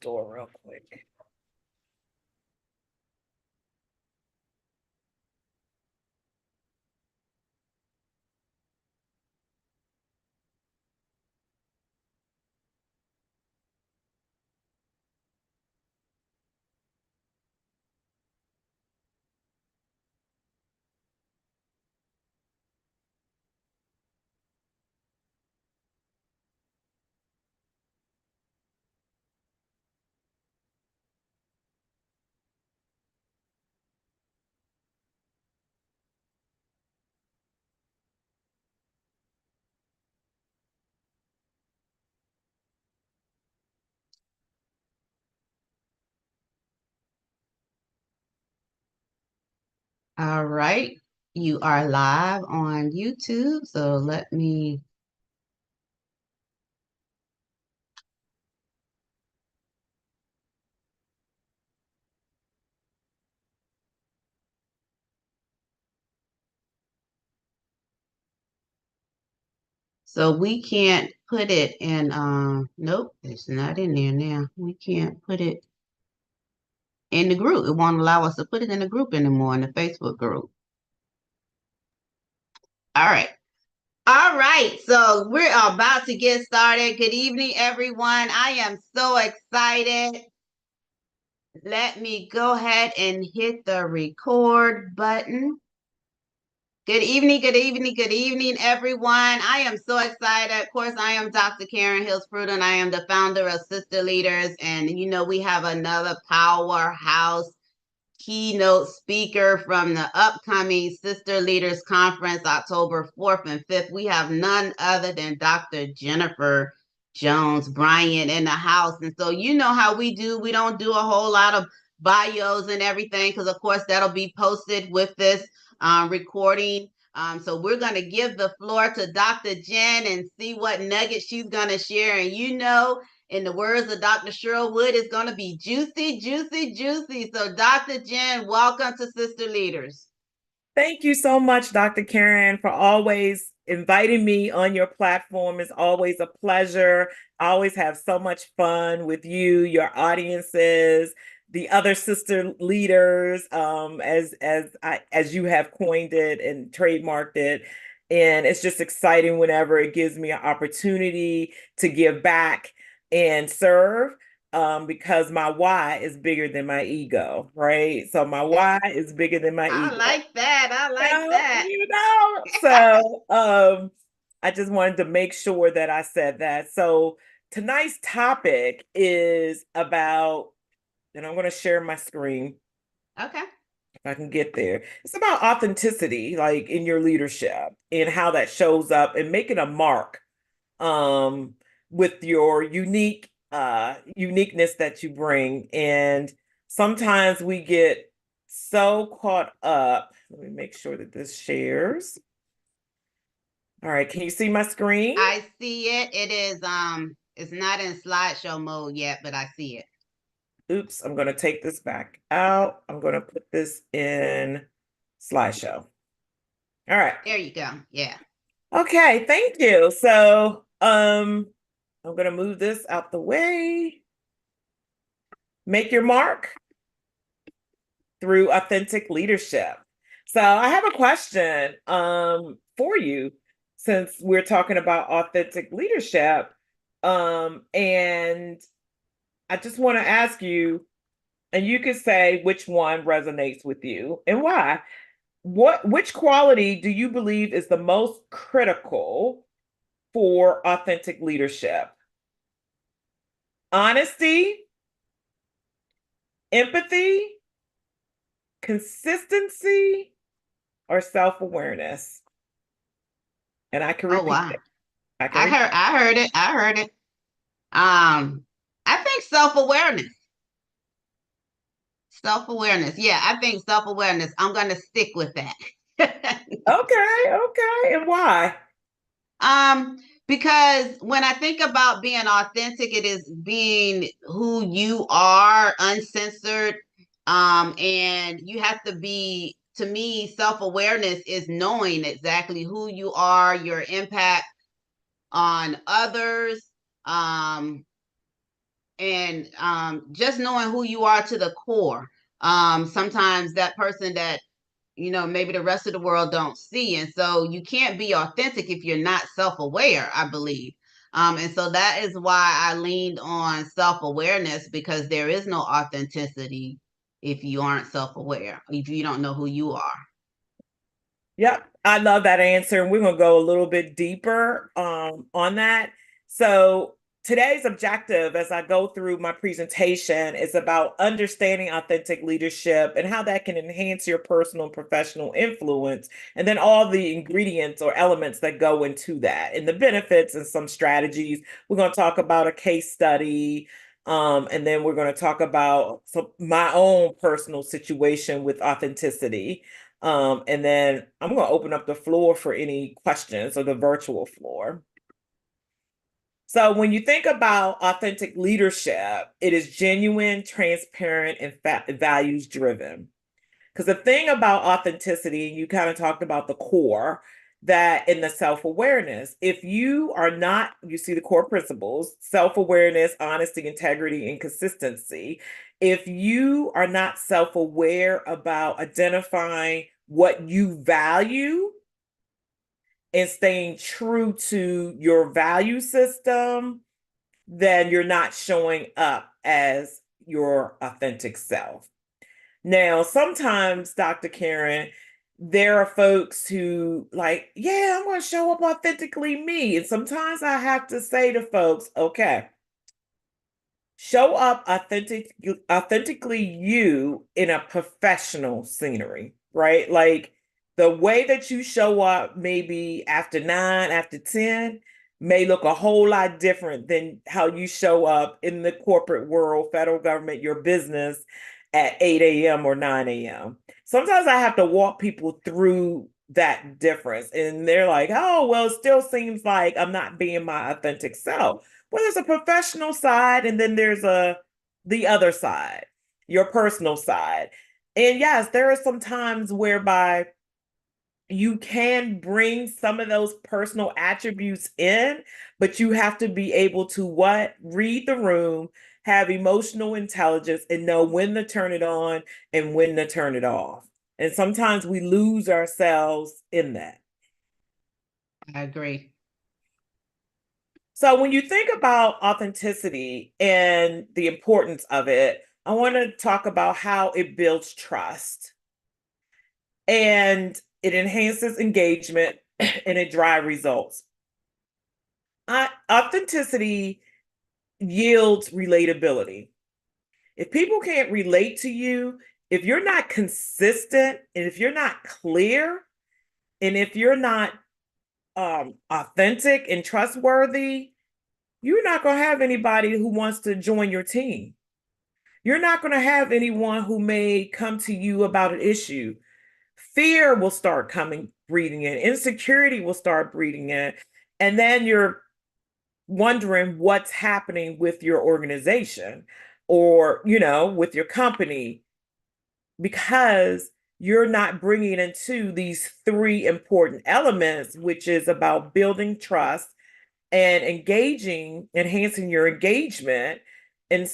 door real quick. All right, you are live on YouTube, so let me. So we can't put it in, nope, it's not in there now. We can't put it in the group. It won't allow us to put it in the group anymore, in the Facebook group. All right. All right, so we're about to get started. Good evening, everyone. I am so excited. Let me go ahead and hit the record button. Good evening, good evening, good evening, everyone. I am so excited. Of course, I am Dr. Karen Hills-Pruden, and I am the founder of Sister Leaders. And, we have another powerhouse keynote speaker from the upcoming Sister Leaders Conference, October 4th and 5th. We have none other than Dr. Jennifer Jones Bryant in the house. And so you know how we do. We don't do a whole lot of bios and everything because, of course, that'll be posted with this recording. So we're going to give the floor to Dr. Jen and see what nuggets she's going to share. And in the words of Dr. Sherwood, it's going to be juicy, juicy, juicy. So Dr. Jen, welcome to Sister Leaders. Thank you so much, Dr. Karen, for always inviting me on your platform. It's always a pleasure. I always have so much fun with you, your audiences, the other sister leaders, as you have coined it and trademarked it. And it's just exciting whenever it gives me an opportunity to give back and serve. Because my why is bigger than my ego, right? So my why is bigger than my ego. I like that. I like that. So I just wanted to make sure that I said that. So tonight's topic is about, and I'm going to share my screen. Okay. If I can get there. It's about authenticity, like in your leadership and how that shows up and making a mark with your uniqueness that you bring. And sometimes we get so caught up. Let me make sure that this shares. All right, can you see my screen? I see it. It's not in slideshow mode yet, but I see it. Oops, I'm going to take this back out. I'm going to put this in slideshow. All right. There you go. Yeah. Okay, thank you. So I'm going to move this out the way. Make your mark through authentic leadership. So I have a question for you, since we're talking about authentic leadership. And I just want to ask you, and you could say which one resonates with you and why. Which quality do you believe is the most critical for authentic leadership? Honesty, empathy, consistency, or self-awareness? And I can repeat it. I heard it. I heard it. I think self-awareness. Self-awareness. Yeah, I think self-awareness. I'm going to stick with that. Okay. And why? Because when I think about being authentic, it is being who you are, uncensored. And you have to be, to me, self-awareness is knowing exactly who you are, your impact on others, and just knowing who you are to the core. Sometimes that person that maybe the rest of the world don't see, and so you can't be authentic if you're not self-aware, I believe. And so that is why I leaned on self-awareness, because there is no authenticity if you aren't self-aware, if you don't know who you are. Yep, I love that answer. And we're going to go a little bit deeper on that. So, today's objective, as I go through my presentation, is about understanding authentic leadership and how that can enhance your personal and professional influence, and then all the ingredients or elements that go into that, and the benefits and some strategies. We're going to talk about a case study. And then we're going to talk about my own personal situation with authenticity. And then I'm going to open up the floor for any questions, or the virtual floor. So when you think about authentic leadership, it is genuine, transparent, and values driven. Because the thing about authenticity, you kind of talked about the core, that in the self-awareness, if you are not, you see the core principles: self-awareness, honesty, integrity, and consistency. If you are not self-aware about identifying what you value and staying true to your value system, then you're not showing up as your authentic self. Now, sometimes, Dr. Karen, there are folks who like, yeah, I'm going to show up authentically me. And sometimes I have to say to folks, okay, show up authentically you in a professional scenery, right? Like the way that you show up maybe after 9, after 10 may look a whole lot different than how you show up in the corporate world, federal government, your business at 8 a.m. or 9 a.m. Sometimes I have to walk people through that difference. And they're like, oh, well, it still seems like I'm not being my authentic self. Well, there's a professional side, and then there's the other side, your personal side. And yes, there are some times whereby you can bring some of those personal attributes in, but you have to be able to what? Read the room, have emotional intelligence, and know when to turn it on and when to turn it off. And sometimes we lose ourselves in that. I agree. So when you think about authenticity and the importance of it, I want to talk about how it builds trust and it enhances engagement and it drives results. Authenticity yields relatability. If people can't relate to you, if you're not consistent, and if you're not clear, and if you're not authentic and trustworthy, you're not going to have anybody who wants to join your team. You're not going to have anyone who may come to you about an issue. Fear will start coming, breathing in. Insecurity will start breathing in. And then you're wondering what's happening with your organization, or, with your company, because you're not bringing into these three important elements, which is about building trust and enhancing your engagement. And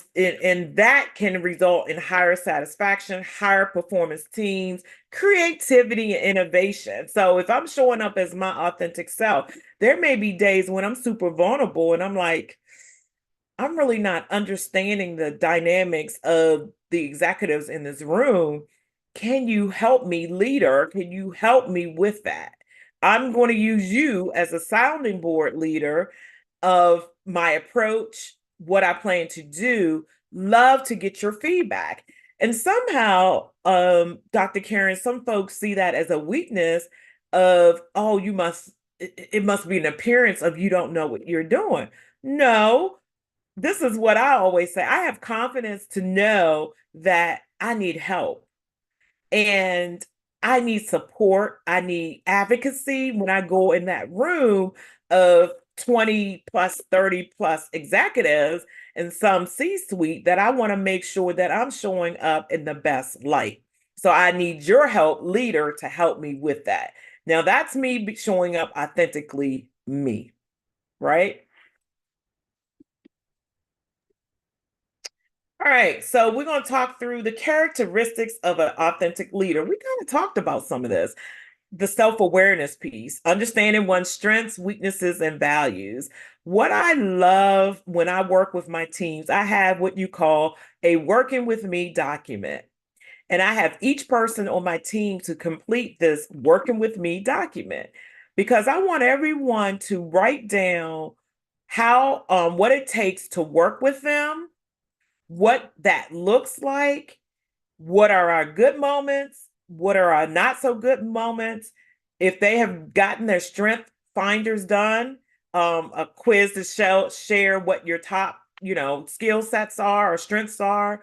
that can result in higher satisfaction, higher performance teams, creativity, and innovation. So if I'm showing up as my authentic self, there may be days when I'm super vulnerable and I'm like, I'm really not understanding the dynamics of the executives in this room. Can you help me, leader? Can you help me with that? I'm going to use you as a sounding board, leader, of my approach, what I plan to do. Love to get your feedback. And somehow, Dr. Karen, some folks see that as a weakness of, oh, it must be an appearance of you don't know what you're doing. No, this is what I always say. I have confidence to know that I need help and I need support. I need advocacy when I go in that room of 20 plus, 30 plus executives and some C suite, that I want to make sure that I'm showing up in the best light. So I need your help, leader, to help me with that. Now, that's me showing up authentically me, right? All right, so we're going to talk through the characteristics of an authentic leader. We kind of talked about some of this. The self-awareness piece, understanding one's strengths, weaknesses, and values. What I love when I work with my teams, I have what you call a working with me document. And I have each person on my team to complete this working with me document because I want everyone to write down how what it takes to work with them, what that looks like, what are our good moments, what are our not so good moments, if they have gotten their strength finders done, a quiz to share what your top, skill sets are or strengths are.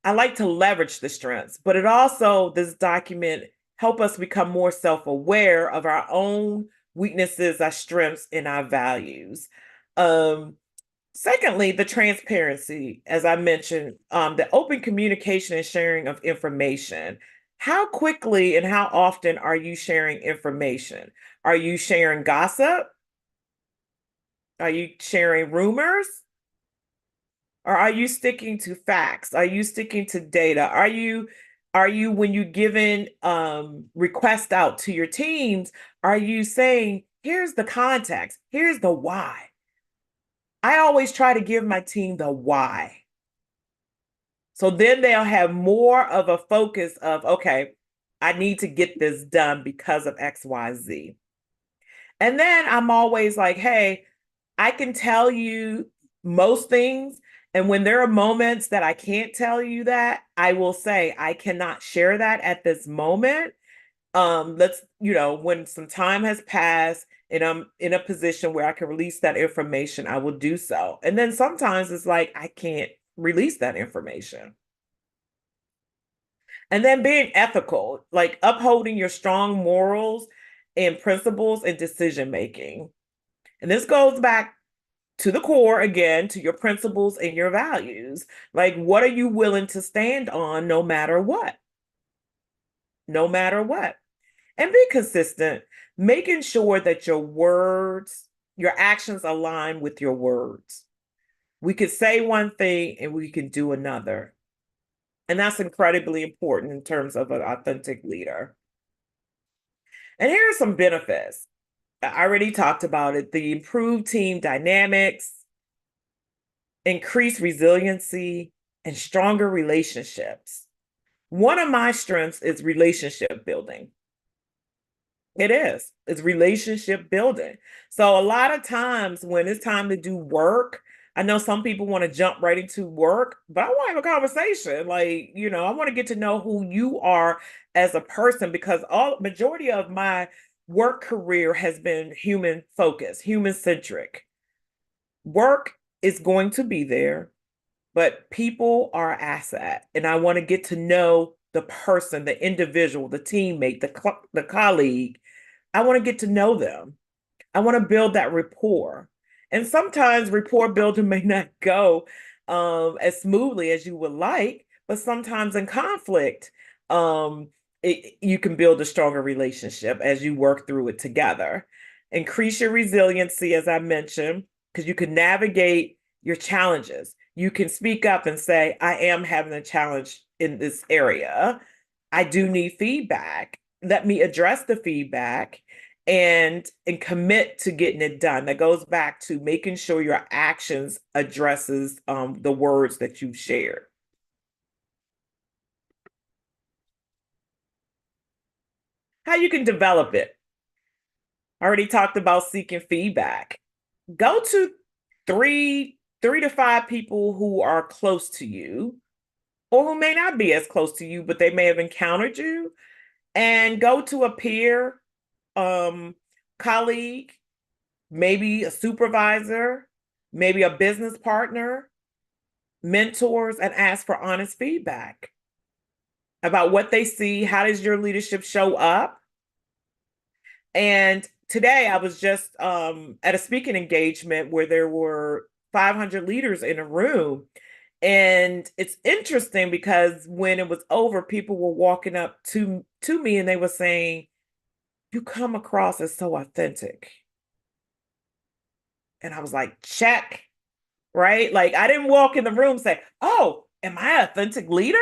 I like to leverage the strengths, but it also, this document, help us become more self-aware of our own weaknesses, our strengths, and our values. Um, Secondly, the transparency, as I mentioned, the open communication and sharing of information. How quickly and how often are you sharing information? Are you sharing gossip? Are you sharing rumors? Or are you sticking to facts? Are you sticking to data? Are you when you giving requests out to your teams, are you saying, here's the context, here's the why? I always try to give my team the why. So then they'll have more of a focus of, okay, I need to get this done because of XYZ. And then I'm always like, hey, I can tell you most things. And when there are moments that I can't tell you that, I will say, I cannot share that at this moment. When some time has passed and I'm in a position where I can release that information, I will do so. And then sometimes it's like, I can't release that information. And then being ethical, like upholding your strong morals and principles and decision making. And this goes back to the core again, to your principles and your values. Like, what are you willing to stand on no matter what? No matter what. And be consistent, making sure that your words, your actions align with your words. We could say one thing and we can do another. And that's incredibly important in terms of an authentic leader. And here are some benefits. I already talked about it, the improved team dynamics, increased resiliency, and stronger relationships. One of my strengths is relationship building. It is. It's relationship building. So a lot of times when it's time to do work, I know some people want to jump right into work, but I want to have a conversation. Like, I want to get to know who you are as a person because all majority of my work career has been human focused, human centric. Work is going to be there, but people are an asset. And I want to get to know the person, the individual, the teammate, the colleague. I want to get to know them. I want to build that rapport. And sometimes rapport building may not go as smoothly as you would like, but sometimes in conflict, um, you can build a stronger relationship as you work through it together. Increase your resiliency, as I mentioned, because you can navigate your challenges. You can speak up and say, I am having a challenge in this area. I do need feedback. Let me address the feedback and commit to getting it done. That goes back to making sure your actions addresses the words that you've shared. How you can develop it. I already talked about seeking feedback. Go to three to five people who are close to you or who may not be as close to you, but they may have encountered you, and go to a peer, um, colleague, maybe a supervisor, maybe a business partner, mentors, and ask for honest feedback about what they see. How does your leadership show up? And today I was just at a speaking engagement where there were 500 leaders in a room. And it's interesting because when it was over, people were walking up to me and they were saying, you come across as so authentic. And I was like, check. right? Like I didn't walk in the room and say, "Oh, am I an authentic leader?"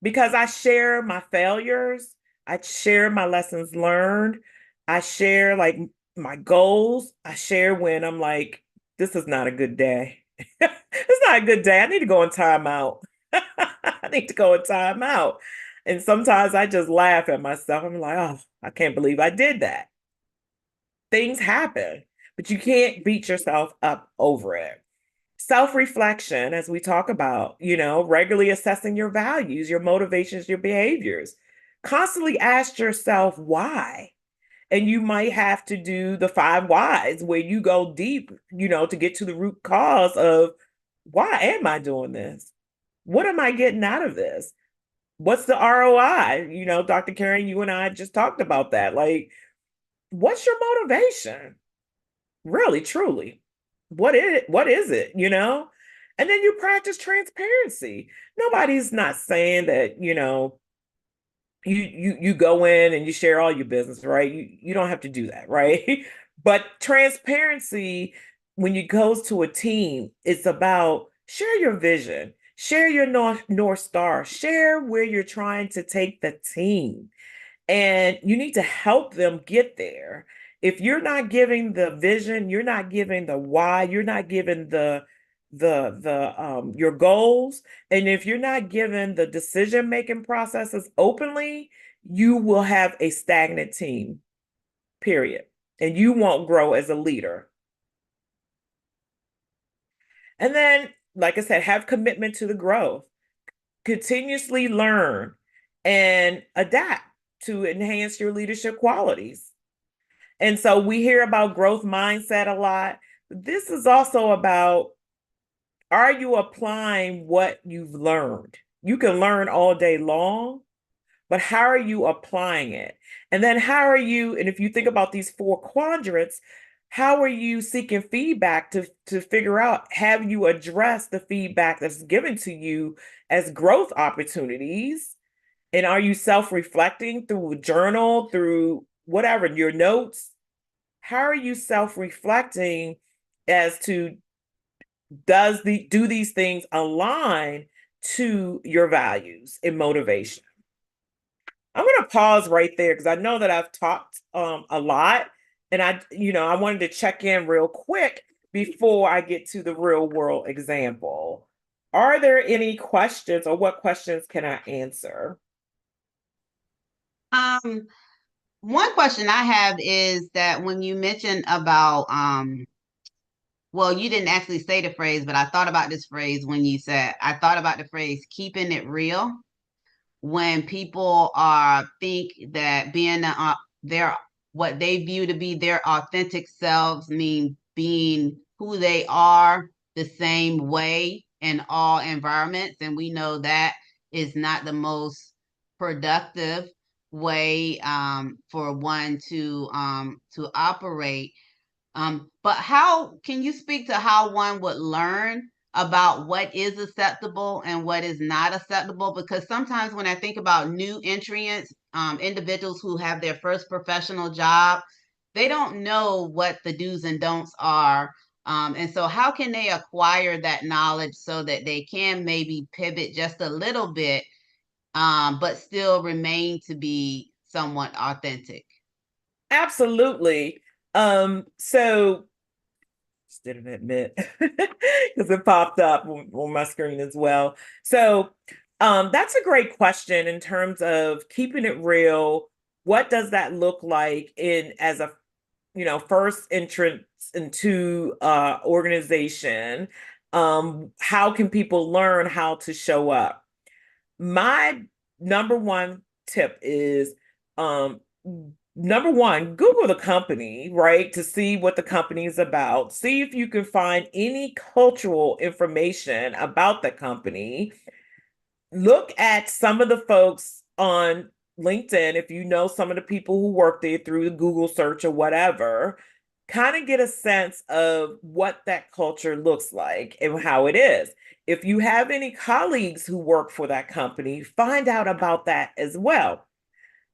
Because I share my failures, I share my lessons learned, I share like my goals, I share when I'm like, this is not a good day. It's not a good day. I need to go in timeout. I need to go in timeout. And sometimes I just laugh at myself. I'm like, oh, I can't believe I did that. Things happen, but you can't beat yourself up over it. Self-reflection, as we talk about, regularly assessing your values, your motivations, your behaviors. Constantly ask yourself why. And you might have to do the 5 whys where you go deep, to get to the root cause of why am I doing this? What am I getting out of this? What's the ROI? Dr. Karen, you and I just talked about that. Like, what's your motivation? Really, truly, what is it, and then you practice transparency. Nobody's not saying that, you go in and you share all your business, right? You don't have to do that, right? But transparency, when you goes to a team, it's about share your vision, share your north star, share where you're trying to take the team, and you need to help them get there. If you're not giving the vision, you're not giving the why, you're not giving the your goals, and if you're not given the decision making processes openly, you will have a stagnant team, period, and you won't grow as a leader. And then, like I said, have commitment to the growth, continuously learn and adapt to enhance your leadership qualities. And so we hear about growth mindset a lot. This is also about, are you applying what you've learned? You can learn all day long, but how are you applying it? And then how are you, and if you think about these 4 quadrants, how are you seeking feedback to figure out, have you addressed the feedback that's given to you as growth opportunities? And are you self-reflecting through a journal, through whatever, your notes? How are you self-reflecting as to, do these things align to your values and motivation? I'm going to pause right there because I know that I've talked a lot, and I wanted to check in real quick before I get to the real world example. Are there any questions, or what questions can I answer? Um, One question I have is that when you mentioned about well, you didn't actually say the phrase, but I thought about this phrase when you said, I thought about the phrase keeping it real. When people are think that being their what they view to be their authentic selves mean being who they are the same way in all environments, and we know that is not the most productive way for one to operate. But how can you speak to how one would learn about what is acceptable and what is not acceptable? Because sometimes when I think about new entrants, individuals who have their first professional job, they don't know what the do's and don'ts are. And so, how can they acquire that knowledge so that they can maybe pivot just a little bit, but still remain to be somewhat authentic? Absolutely. So just didn't admit because it popped up on my screen as well. So that's a great question in terms of keeping it real. What does that look like in as a first entrance into organization? How can people learn how to show up? My number one tip is, um, number one, Google the company, right? To see what the company is about. See if you can find any cultural information about the company. Look at some of the folks on LinkedIn, if you know some of the people who work there through the Google search or whatever, kind of get a sense of what that culture looks like and how it is. If you have any colleagues who work for that company, find out about that as well.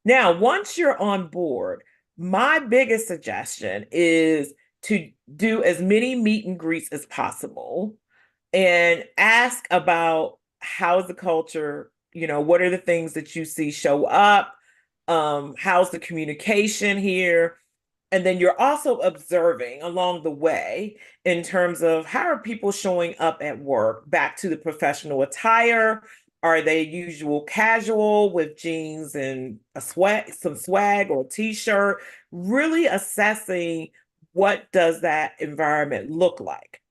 Now, once you're on board, my biggest suggestion is to do as many meet and greets as possible and ask about how's the culture, what are the things that you see show up, how's the communication here, and then you're also observing along the way in terms of how are people showing up at work, back to the professional attire. Are they usual casual with jeans and some swag or a t-shirt? Really assessing what does that environment look like.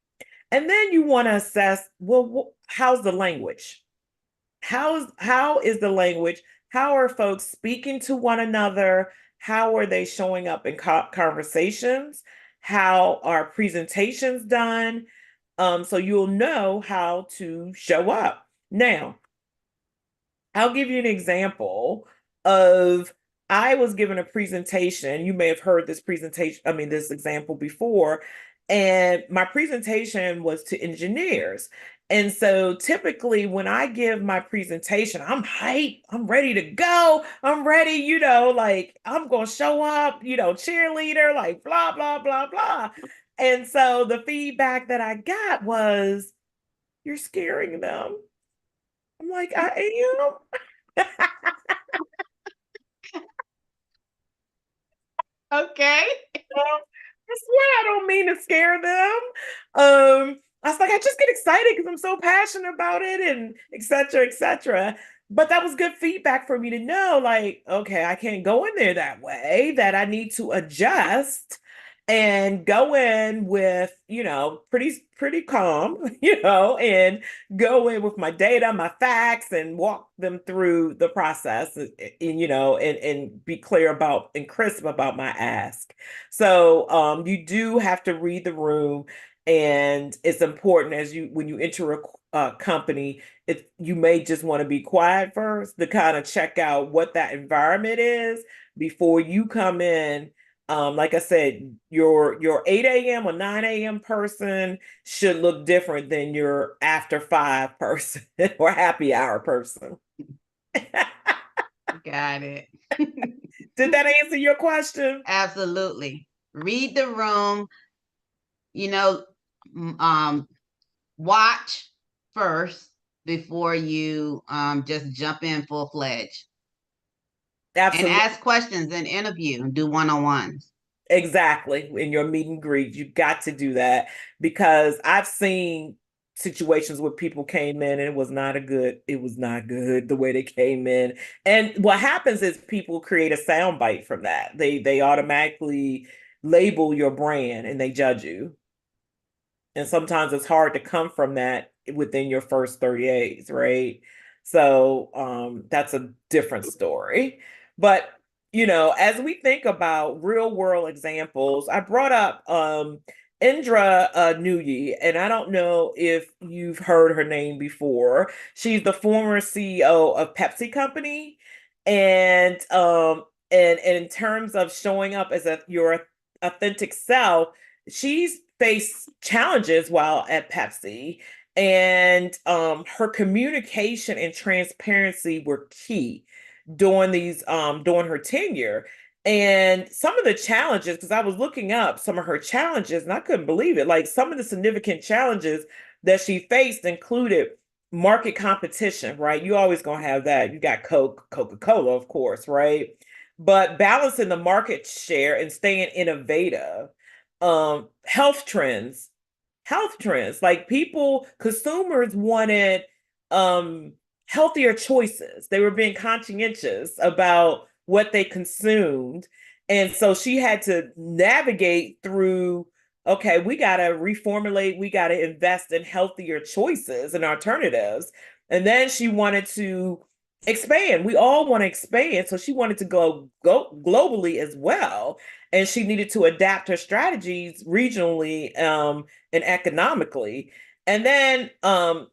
And then you want to assess, well, how's the language? How is the language? How are folks speaking to one another? How are they showing up in conversations? How are presentations done? So you'll know how to show up. Now, I'll give you an example of I was given a presentation. You may have heard this presentation, I mean, this example before. And my presentation was to engineers. And so typically when I give my presentation, I'm hyped, I'm ready to go. I'm ready, like I'm going to show up, cheerleader, like blah, blah, blah, blah. And so the feedback that I got was, you're scaring them. I'm like, I am. Okay. I swear I don't mean to scare them. I was like, I just get excited because I'm so passionate about it and et cetera, et cetera. But that was good feedback for me to know, like, okay, I can't go in there that way, that I need to adjust and go in with, pretty calm, and go in with my data, my facts, and walk them through the process and be clear about and crisp about my ask. So you do have to read the room, and it's important as when you enter a company, you may just want to be quiet first to kind of check out what that environment is before you come in. Like I said, your 8 a.m. or 9 a.m. person should look different than your after 5 person or happy hour person. Got it. Did that answer your question? Absolutely. Read the room, you know, um, watch first before you just jump in full fledged. And Absolutely. ask questions and interview, do one-on-ones. Exactly. In your meet and greet, you got to do that because I've seen situations where people came in and it was not good the way they came in. And what happens is people create a soundbite from that. They automatically label your brand and they judge you. And sometimes it's hard to come from that within your first 30 days, right? So that's a different story. But as we think about real world examples, I brought up Indra Nooyi, and I don't know if you've heard her name before. She's the former CEO of Pepsi Company, and in terms of showing up as your authentic self, she's faced challenges while at Pepsi, and her communication and transparency were key during her tenure. And some of the challenges, because I was looking up some of her challenges and I couldn't believe it. Like some of the significant challenges that she faced included market competition, right? You always gonna have that. You got Coca-Cola, of course, right? But balancing the market share and staying innovative. Health trends, like consumers wanted um healthier choices. They were being conscientious about what they consumed. And so she had to navigate through, okay, we got to reformulate, we got to invest in healthier choices and alternatives. And then she wanted to expand. We all want to expand. So she wanted to go globally as well. And she needed to adapt her strategies regionally and economically. And then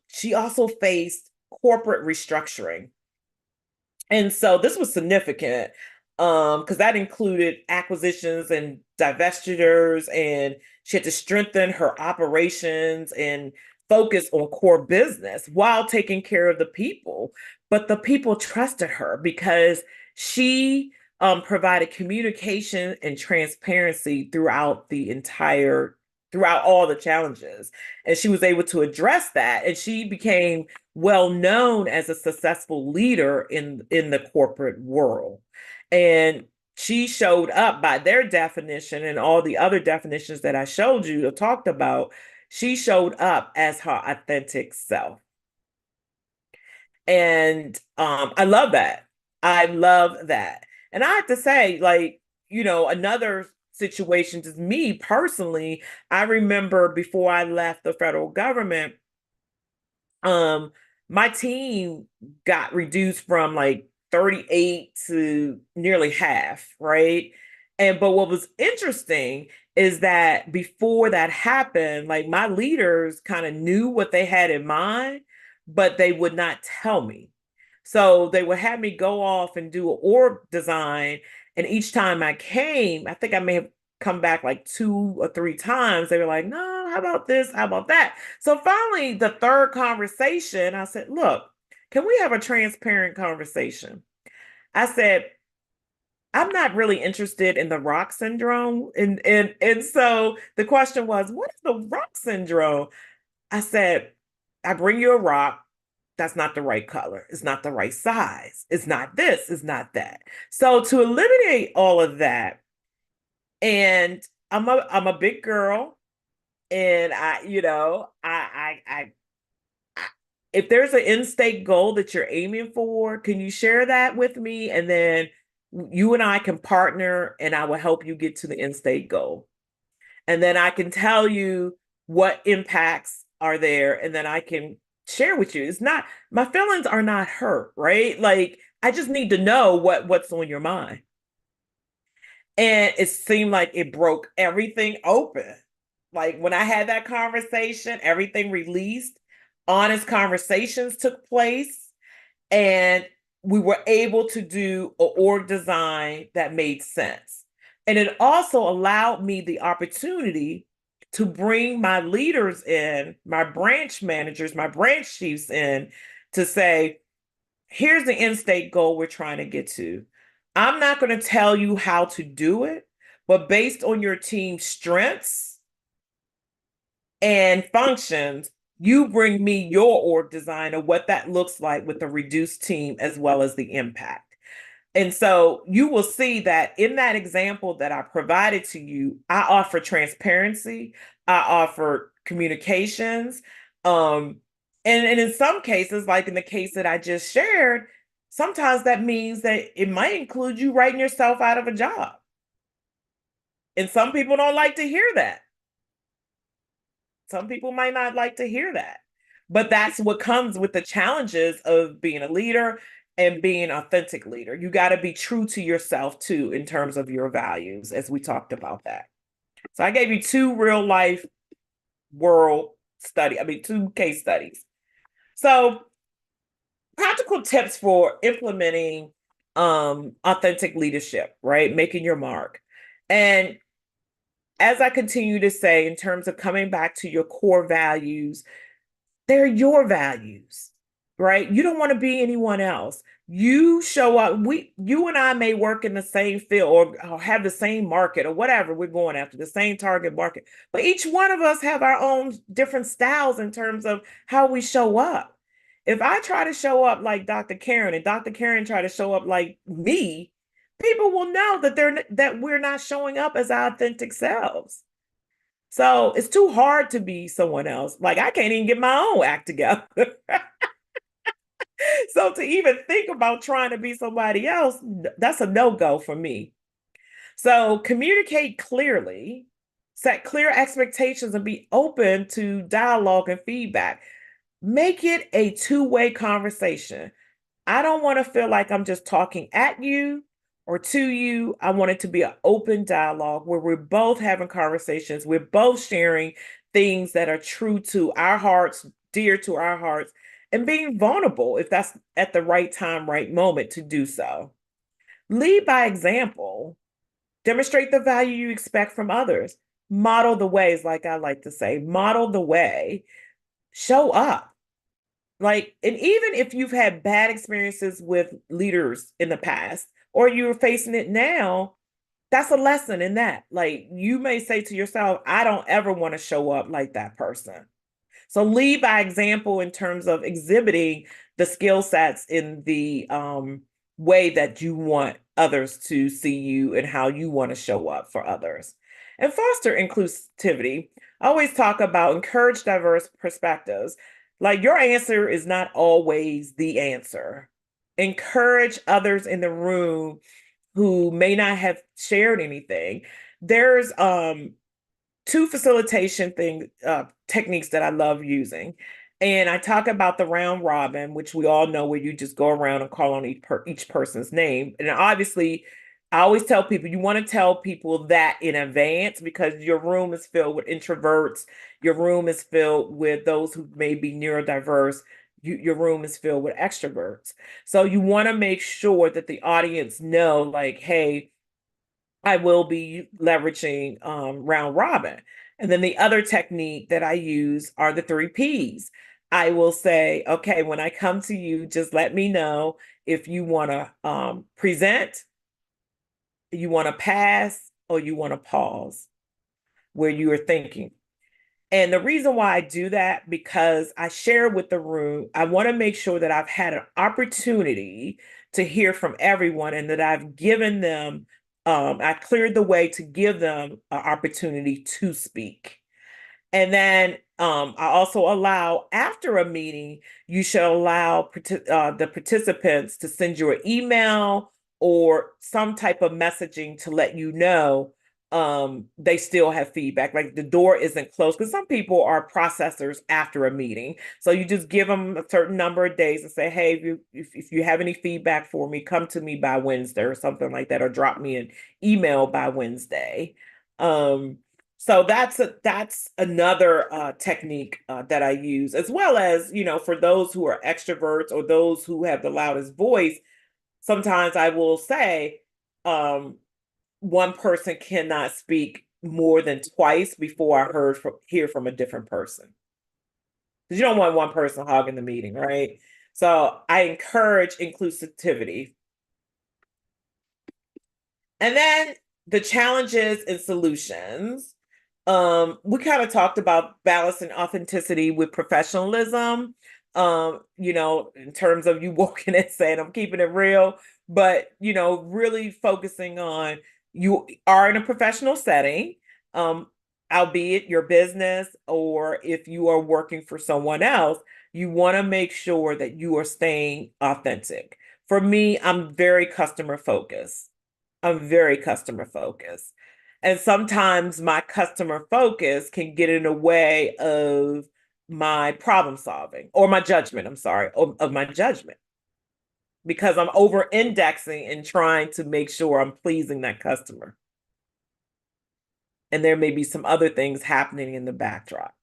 she also faced corporate restructuring. And so this was significant because that included acquisitions and divestitures, and she had to strengthen her operations and focus on core business while taking care of the people. But the people trusted her because she provided communication and transparency throughout all the challenges. And she was able to address that. And she became well known as a successful leader in the corporate world. And she showed up by their definition and all the other definitions that I showed you or talked about. She showed up as her authentic self. And I love that. I love that. And I have to say, like, another situation, just me personally, I remember before I left the federal government, um, my team got reduced from like 38 to nearly half, right? And but what was interesting is that before that happened, like my leaders kind of knew what they had in mind, but they would not tell me. So they would have me go off and do an org design. And each time I came, I think I may have come back like 2 or 3 times. They were like, no, how about this? How about that? So finally, the third conversation, I said, look, can we have a transparent conversation? I said, I'm not really interested in the rock syndrome. And so the question was, what is the rock syndrome? I said, I bring you a rock. That's not the right color. It's not the right size. It's not this. It's not that. So to eliminate all of that, and I'm a big girl, and I if there's an end state goal that you're aiming for, can you share that with me? And then you and I can partner, and I will help you get to the end state goal. And then I can tell you what impacts are there, and then I can share with you. It's not My feelings are not hurt, right? Like I just need to know what's on your mind. And it seemed like it broke everything open. Like when I had that conversation, everything released, honest conversations took place, and we were able to do an org design that made sense. And it also allowed me the opportunity to bring my leaders in, my branch managers, my branch chiefs in to say, here's the end state goal we're trying to get to. I'm not going to tell you how to do it, but based on your team's strengths and functions, you bring me your org design of what that looks like with a reduced team as well as the impact. And so you will see that in that example that I provided to you, I offer transparency, I offer communications. Um, and in some cases, like in the case that I just shared, sometimes that means that it might include you writing yourself out of a job. And some people don't like to hear that. Some people might not like to hear that. But that's what comes with the challenges of being a leader and being an authentic leader. You got to be true to yourself too, in terms of your values, as we talked about that. So I gave you two real life two case studies. So practical tips for implementing authentic leadership, right? Making your mark. And as I continue to say, in terms of coming back to your core values, they're your values, right? You don't want to be anyone else. You show up. You and I may work in the same field or have the same market or whatever we're going after, the same target market. But each one of us have our own different styles in terms of how we show up. If I try to show up like Dr. Karen and Dr. Karen try to show up like me, people will know that we're not showing up as our authentic selves. So it's too hard to be someone else. Like I can't even get my own act together. So to even think about trying to be somebody else, that's a no-go for me. So communicate clearly, set clear expectations, and be open to dialogue and feedback. Make it a two-way conversation. I don't want to feel like I'm just talking at you or to you. I want it to be an open dialogue where we're both having conversations. We're both sharing things that are true to our hearts, dear to our hearts, and being vulnerable if that's at the right time, right moment to do so. Lead by example. Demonstrate the value you expect from others. Model the ways, like I like to say, model the way. Show up. Like, and even if you've had bad experiences with leaders in the past or you're facing it now, that's a lesson in that. Like you may say to yourself, I don't ever want to show up like that person. So lead by example in terms of exhibiting the skill sets in the way that you want others to see you and how you want to show up for others. And foster inclusivity. I always talk about encourage diverse perspectives. Like your answer is not always the answer. Encourage others in the room who may not have shared anything. There's two facilitation techniques that I love using. And I talk about the round robin, which we all know where you just go around and call on each person's name. And obviously, I always tell people you want to tell people that in advance because your room is filled with introverts, your room is filled with those who may be neurodiverse, your room is filled with extroverts. So you want to make sure that the audience know, like, hey, I will be leveraging round robin. And then the other technique that I use are the three P's. I will say, okay, when I come to you, just let me know if you want to present, you want to pass, or you want to pause where you are thinking. And the reason why I do that, because I share with the room, I want to make sure that I've had an opportunity to hear from everyone and that I've given them, I cleared the way to give them an opportunity to speak. And then I also allow after a meeting, you should allow the participants to send you an email or some type of messaging to let you know they still have feedback. Like the door isn't closed because some people are processors after a meeting. So you just give them a certain number of days and say, hey, if you have any feedback for me, come to me by Wednesday or something like that, or drop me an email by Wednesday. So that's another technique that I use, as well as, for those who are extroverts or those who have the loudest voice, sometimes I will say one person cannot speak more than twice before hear from a different person. Because you don't want one person hogging the meeting, right? So I encourage inclusivity. And then the challenges and solutions. We kind of talked about balancing authenticity with professionalism. In terms of you walking and saying, I'm keeping it real, but really focusing on you are in a professional setting, albeit your business, or if you are working for someone else, you want to make sure that you are staying authentic. For me, I'm very customer focused. I'm very customer focused. And sometimes my customer focus can get in the way of my problem solving or my judgment, I'm sorry, of my judgment, because I'm over indexing and trying to make sure I'm pleasing that customer. And there may be some other things happening in the backdrop.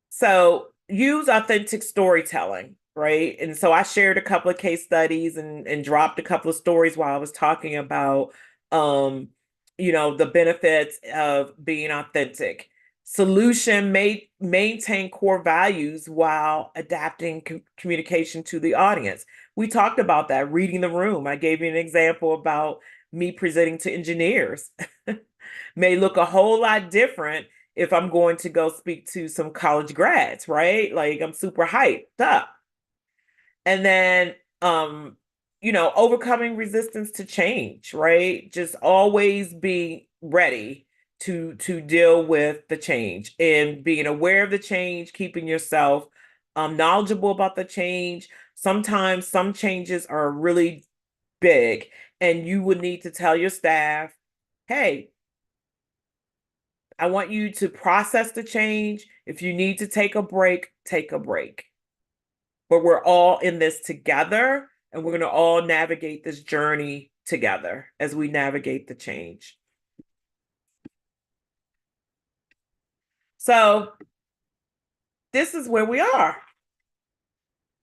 So use authentic storytelling, right? And so I shared a couple of case studies and dropped a couple of stories while I was talking about the benefits of being authentic. Solution may maintain core values while adapting communication to the audience. We talked about that, reading the room. I gave you an example about me presenting to engineers. May look a whole lot different if I'm going to go speak to some college grads, right? Like I'm super hyped up. And then overcoming resistance to change, right? Just always be ready to deal with the change and being aware of the change, keeping yourself knowledgeable about the change. Sometimes some changes are really big and you would need to tell your staff, hey, I want you to process the change. If you need to take a break, take a break. But we're all in this together and we're going to all navigate this journey together as we navigate the change. So this is where we are.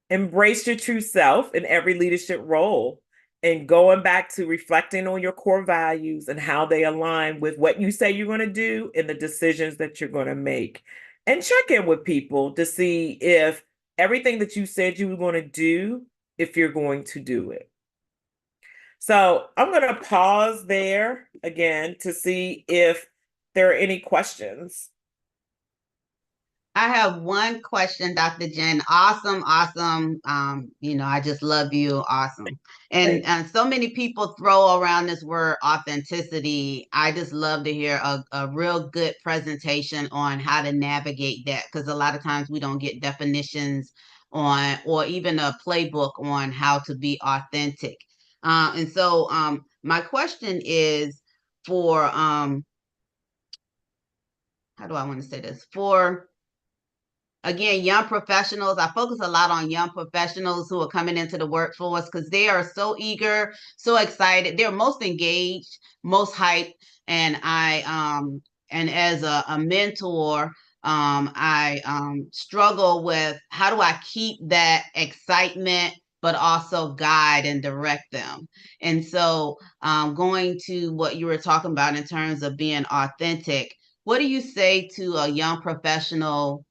Embrace your true self in every leadership role and going back to reflecting on your core values and how they align with what you say you're going to do and the decisions that you're going to make. And check in with people to see if everything that you said you were going to do if you're going to do it. So I'm going to pause there again to see if there are any questions. I have one question, Dr. Jen. Awesome, awesome. I just love you. Awesome. And, Thanks. and so many people throw around this word authenticity. I just love to hear a real good presentation on how to navigate that, because a lot of times we don't get definitions on, or even a playbook on how to be authentic. And so my question is for, how do I want to say this? For, again, young professionals. I focus a lot on young professionals who are coming into the workforce because they are so eager, so excited. They're most engaged, most hyped. And as a mentor, I struggle with how do I keep that excitement but also guide and direct them. And so, going to what you were talking about in terms of being authentic, what do you say to a young professional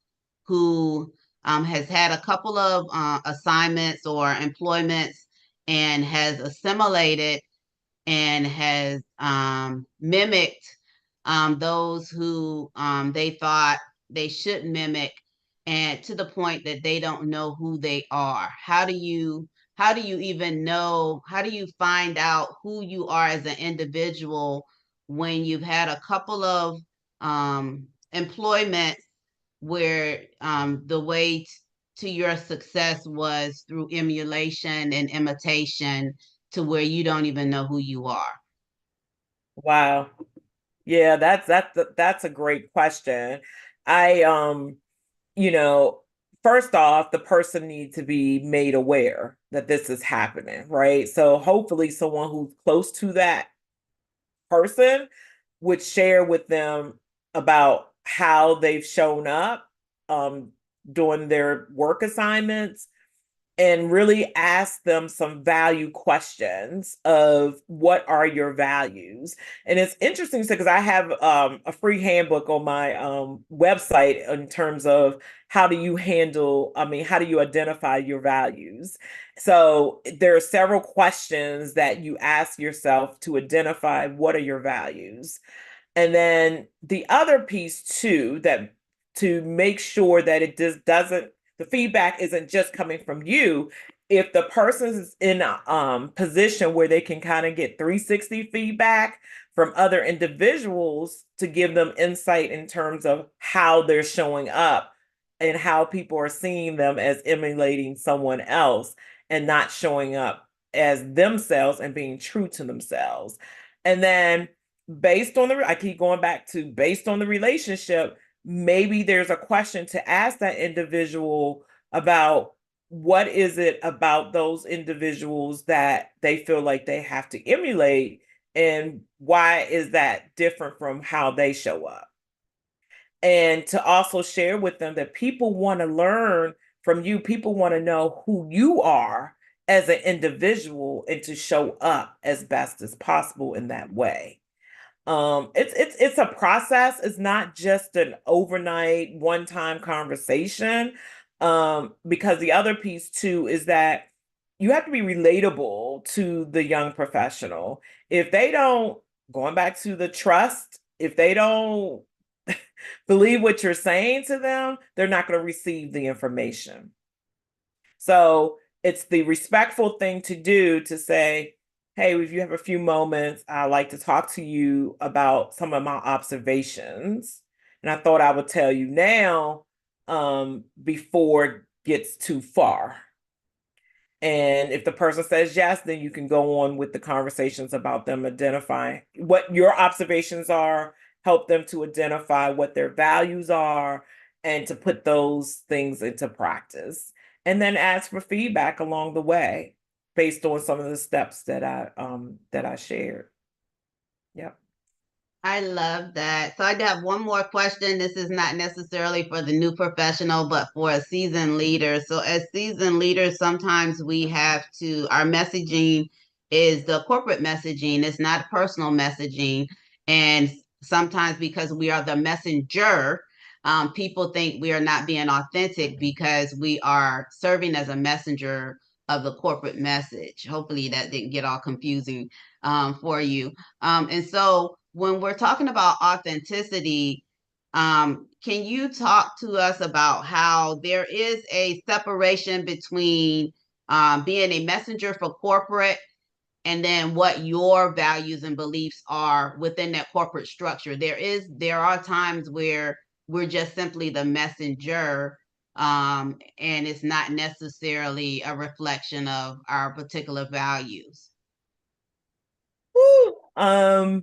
who has had a couple of assignments or employments and has assimilated and has mimicked those who they thought they should mimic, and to the point that they don't know who they are? How do you even know? How do you find out who you are as an individual when you've had a couple of employments where the way to your success was through emulation and imitation, to where you don't even know who you are? Wow. Yeah, that's a great question. I you know, first off, the person needs to be made aware that this is happening, right? So hopefully someone who's close to that person would share with them about how they've shown up um doing their work assignments, and really ask them some value questions of what are your values. And it's interesting because I have a free handbook on my website in terms of how do you identify your values. So there are several questions that you ask yourself to identify what are your values. And then the other piece too, that to make sure that it just doesn't, the feedback isn't just coming from you. If the person is in a position where they can kind of get 360 feedback from other individuals to give them insight in terms of how they're showing up and how people are seeing them as emulating someone else and not showing up as themselves and being true to themselves. And then I keep going back to based on the relationship, maybe there's a question to ask that individual about what is it about those individuals that they feel like they have to emulate, and why is that different from how they show up. And to also share with them that people want to learn from you, people want to know who you are as an individual and to show up as best as possible in that way. It's a process. It's not just an overnight one-time conversation. Because the other piece too is that you have to be relatable to the young professional. If they don't, going back to the trust, if they don't believe what you're saying to them, they're not going to receive the information. So it's the respectful thing to do to say, hey, if you have a few moments, I'd like to talk to you about some of my observations. And I thought I would tell you now, before it gets too far. And if the person says yes, then you can go on with the conversations about them identifying what your observations are, help them to identify what their values are, and to put those things into practice. And then ask for feedback along the way based on some of the steps that I shared. Yep. I love that. So I have one more question. This is not necessarily for the new professional, but for a seasoned leader. So as seasoned leaders, sometimes we have to, our messaging is the corporate messaging. It's not personal messaging. And sometimes because we are the messenger, people think we are not being authentic because we are serving as a messenger of the corporate message. Hopefully that didn't get all confusing for you. And so when we're talking about authenticity, can you talk to us about how there is a separation between being a messenger for corporate and then what your values and beliefs are within that corporate structure? There are times where we're just simply the messenger, and it's not necessarily a reflection of our particular values. Woo. I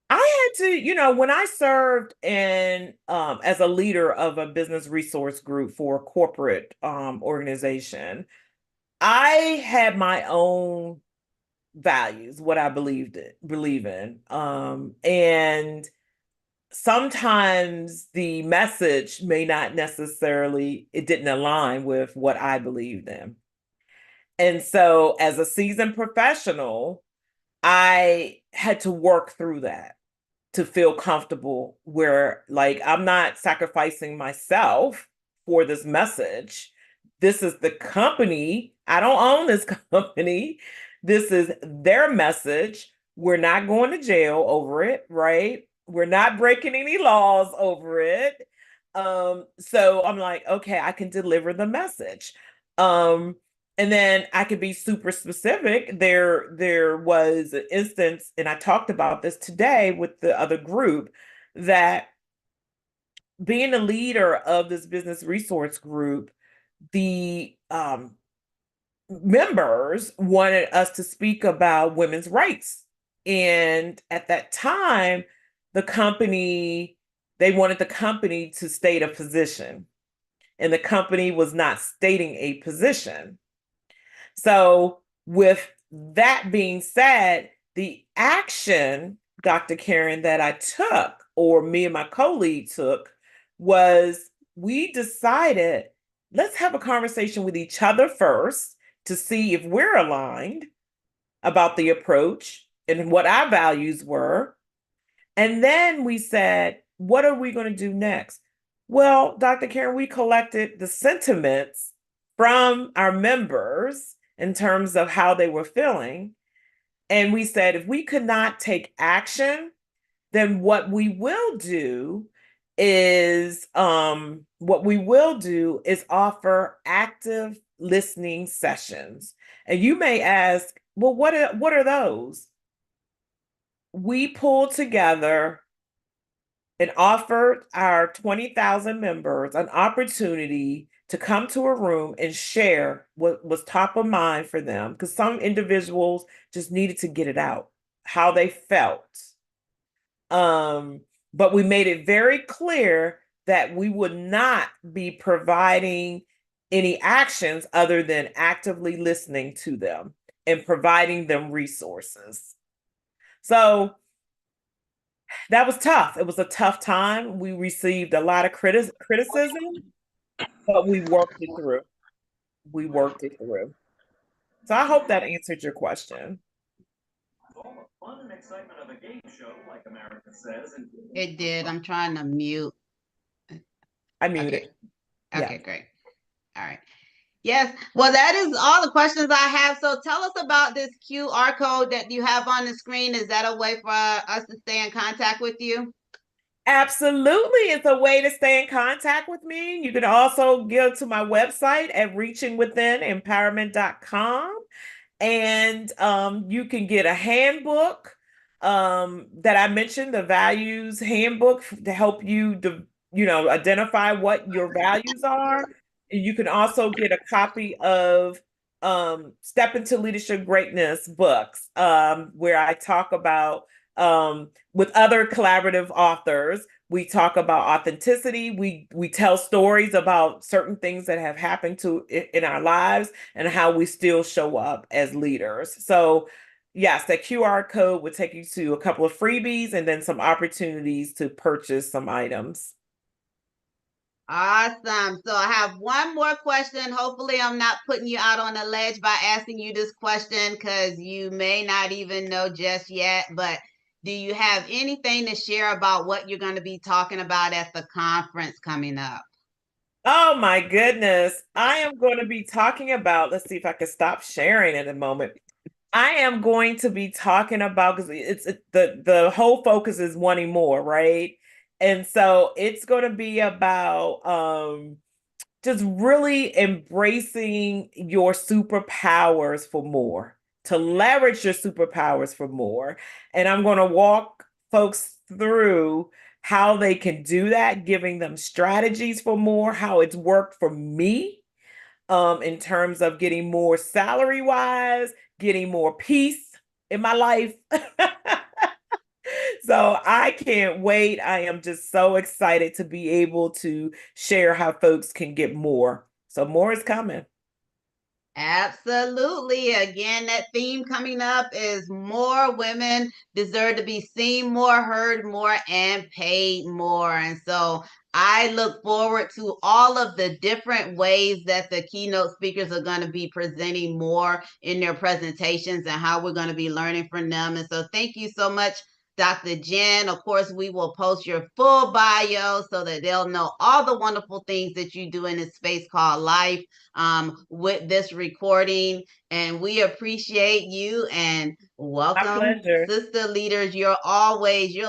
had to, when I served in as a leader of a business resource group for a corporate organization, I had my own values, what I believe in. And sometimes the message may not necessarily, it didn't align with what I believed in. And so as a seasoned professional, I had to work through that to feel comfortable where, like, I'm not sacrificing myself for this message. This is the company. I don't own this company. This is their message. We're not going to jail over it, right? We're not breaking any laws over it. So I'm like, okay, I can deliver the message. Um, and then I could be super specific. There was an instance, and I talked about this today with the other group, that being a leader of this business resource group, the members wanted us to speak about women's rights. And at that time, the company, they wanted the company to state a position, and the company was not stating a position. So, with that being said, the action, Dr. Karen, that I took, or me and my co-lead took, was we decided, let's have a conversation with each other first to see if we're aligned about the approach and what our values were. And then we said, what are we going to do next? Well, Dr. Karen, we collected the sentiments from our members in terms of how they were feeling. And we said, if we could not take action, then what we will do is offer active listening sessions. And you may ask, well, what are those? We pulled together and offered our 20,000 members an opportunity to come to a room and share what was top of mind for them, because some individuals just needed to get it out, how they felt. Um, but we made it very clear that we would not be providing any actions other than actively listening to them and providing them resources. So that was tough. It was a tough time. We received a lot of criticism, but we worked it through. We worked it through. So I hope that answered your question. It did. I'm trying to mute. I Okay. muted. Yeah. Okay, great. All right. Yes. Well, that is all the questions I have. So tell us about this QR code that you have on the screen. Is that a way for us to stay in contact with you? Absolutely. It's a way to stay in contact with me. You can also go to my website at reachingwithinempowerment.com, and you can get a handbook that I mentioned, the values handbook, to help you identify what your values are. And you can also get a copy of Step into Leadership Greatness books, where I talk about, with other collaborative authors, we talk about authenticity. We tell stories about certain things that have happened in our lives and how we still show up as leaders. So yes, that QR code would take you to a couple of freebies and then some opportunities to purchase some items. Awesome. So I have one more question. Hopefully, I'm not putting you out on a ledge by asking you this question because you may not even know just yet. But do you have anything to share about what you're going to be talking about at the conference coming up? Oh my goodness. I am going to be talking about, let's see if I can stop sharing in a moment. I am going to be talking about because the whole focus is wanting more, right? And so it's going to be about just really embracing your superpowers for more, to leverage your superpowers for more. And I'm going to walk folks through how they can do that, giving them strategies for more, how it's worked for me in terms of getting more salary wise, getting more peace in my life. So I can't wait. I am just so excited to be able to share how folks can get more. So more is coming. Absolutely. Again, that theme coming up is more women deserve to be seen more, heard more, and paid more. And so I look forward to all of the different ways that the keynote speakers are going to be presenting more in their presentations and how we're going to be learning from them. And so thank you so much, Dr. Jen. Of course, we will post your full bio so that they'll know all the wonderful things that you do in this space called life with this recording. And we appreciate you and My welcome, pleasure. sister leaders. You're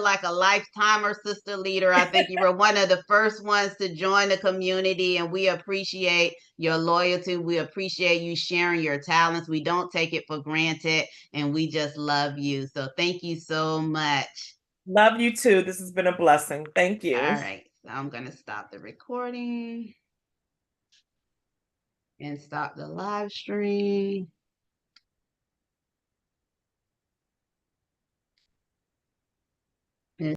like a lifetimer, sister leader. I think you were one of the first ones to join the community, and we appreciate your loyalty. We appreciate you sharing your talents. We don't take it for granted, and we just love you. So thank you so much. Love you too. This has been a blessing. Thank All you. right, so I'm going to stop the recording and stop the live stream.